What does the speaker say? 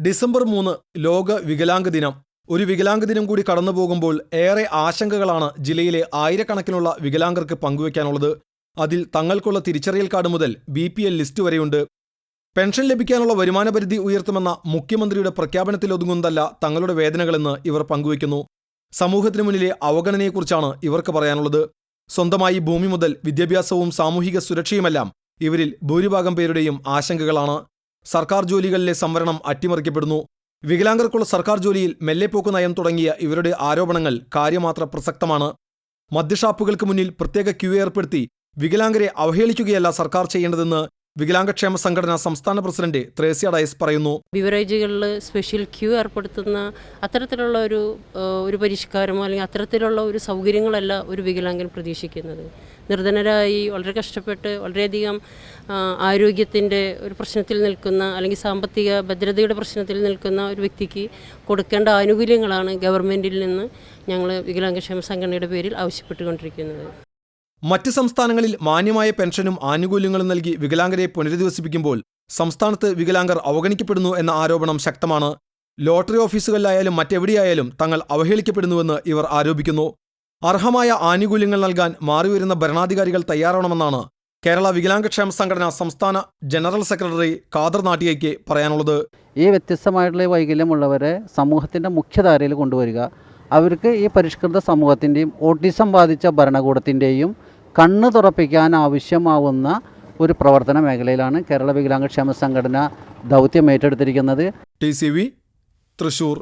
December 3 ലോക വികലാംഗ ദിനം. ഒരു വികലാംഗ ദിനം കൂടി കടന്നു പോകുമ്പോൾ ഏറെ ആശങ്കകളാണ് ജില്ലയിലെ ആയിരക്കണക്കിനുള്ള വികലാംഗർക്ക് പങ്കുവയ്ക്കാനുള്ളത്. അതിൽ തങ്ങൾക്കുള്ള തിരിച്ചറിയൽ കാർഡ് മുതൽ BPL ലിസ്റ്റ് വരെയുണ്ട്. പെൻഷൻ ലഭിക്കാനുള്ള വരുമാന പരിധി ഉയർത്തുമെന്ന മുഖ്യമന്ത്രിയുടെ പ്രഖ്യാപനത്തിലൊതുങ്ങുന്നതല്ല തങ്ങളുടെ വേദനകളെന്ന് ഇവർ പങ്കുവയ്ക്കുന്നു. സമൂഹത്തിനു മുന്നിലെ അവഗണനയെക്കുറിച്ചാണ് ഇവർക്ക് പറയാനുള്ളത്. സ്വന്തമായി ഭൂമി മുതൽ വിദ്യാഭ്യാസവും സാമൂഹിക സുരക്ഷയുമെല്ലാം ഇവരിൽ ഭൂരിഭാഗം പേരുടെയും ആശങ്കകളാണ്. സർക്കാർ ജോലികളിലെ സംവരണം അട്ടിമറിക്കപ്പെടുന്നു. വികലാംഗർക്കുള്ള സർക്കാർ ജോലിയിൽ മെല്ലെപ്പോക്ക് നയം തുടങ്ങിയ ഇവരുടെ ആരോപണങ്ങൾ കാര്യമാത്ര പ്രസക്തമാണ്. മദ്യഷാപ്പുകൾക്ക് മുന്നിൽ പ്രത്യേക ക്യൂ ഏർപ്പെടുത്തി വികലാംഗരെ അവഹേളിക്കുകയല്ല സർക്കാർ ചെയ്യേണ്ടതെന്ന് വികലാംഗക്ഷേമ സംഘടന സംസ്ഥാന പ്രസിഡന്റ് ത്രേസ്യ ഡയസ് പറയുന്നു. ബിവറേജുകളിൽ സ്പെഷ്യൽ ക്യൂ ഏർപ്പെടുത്തുന്ന അത്തരത്തിലുള്ള ഒരു പരിഷ്കാരമോ അല്ലെങ്കിൽ അത്തരത്തിലുള്ള ഒരു സൗകര്യങ്ങളല്ല ഒരു വികലാംഗൻ പ്രതീക്ഷിക്കുന്നത്. നിർധനരായി വളരെ കഷ്ടപ്പെട്ട് വളരെയധികം ആരോഗ്യത്തിൻ്റെ ഒരു പ്രശ്നത്തിൽ നിൽക്കുന്ന അല്ലെങ്കിൽ സാമ്പത്തിക ഭദ്രതയുടെ പ്രശ്നത്തിൽ നിൽക്കുന്ന ഒരു വ്യക്തിക്ക് കൊടുക്കേണ്ട ആനുകൂല്യങ്ങളാണ് ഗവൺമെൻറ്റിൽ നിന്ന് ഞങ്ങൾ വികലാംഗക്ഷേമ സംഘടനയുടെ പേരിൽ ആവശ്യപ്പെട്ടുകൊണ്ടിരിക്കുന്നത്. മറ്റ് സംസ്ഥാനങ്ങളിൽ മാന്യമായ പെൻഷനും ആനുകൂല്യങ്ങളും നൽകി വികലാംഗരെ പുനരധിവസിപ്പിക്കുമ്പോൾ സംസ്ഥാനത്ത് വികലാംഗർ അവഗണിക്കപ്പെടുന്നു എന്ന ആരോപണം ശക്തമാണ്. ലോട്ടറി ഓഫീസുകളിലായാലും മറ്റെവിടെയായാലും തങ്ങൾ അവഹേളിക്കപ്പെടുന്നുവെന്ന് ഇവർ ആരോപിക്കുന്നു. അർഹമായ ആനുകൂല്യങ്ങൾ നൽകാൻ മാറിവരുന്ന ഭരണാധികാരികൾ തയ്യാറാവണമെന്നാണ് കേരള വികലാംഗക്ഷേമ സംഘടന സംസ്ഥാന ജനറൽ സെക്രട്ടറി ഖാദർ നാട്ടിയയ്ക്ക് പറയാനുള്ളത്. ഈ വ്യത്യസ്തമായിട്ടുള്ള വൈകല്യമുള്ളവരെ സമൂഹത്തിൻ്റെ മുഖ്യധാരയിൽ കൊണ്ടുവരിക, അവർക്ക് ഈ പരിഷ്കൃത സമൂഹത്തിൻ്റെയും ഓട്ടിസം ബാധിച്ച ഭരണകൂടത്തിൻ്റെയും കണ്ണ് തുറപ്പിക്കാൻ ആവശ്യമാവുന്ന ഒരു പ്രവർത്തന മേഖലയിലാണ് കേരള വികലാംഗക്ഷേമ സംഘടന ദൗത്യം ഏറ്റെടുത്തിരിക്കുന്നത്. TCV തൃശൂർ.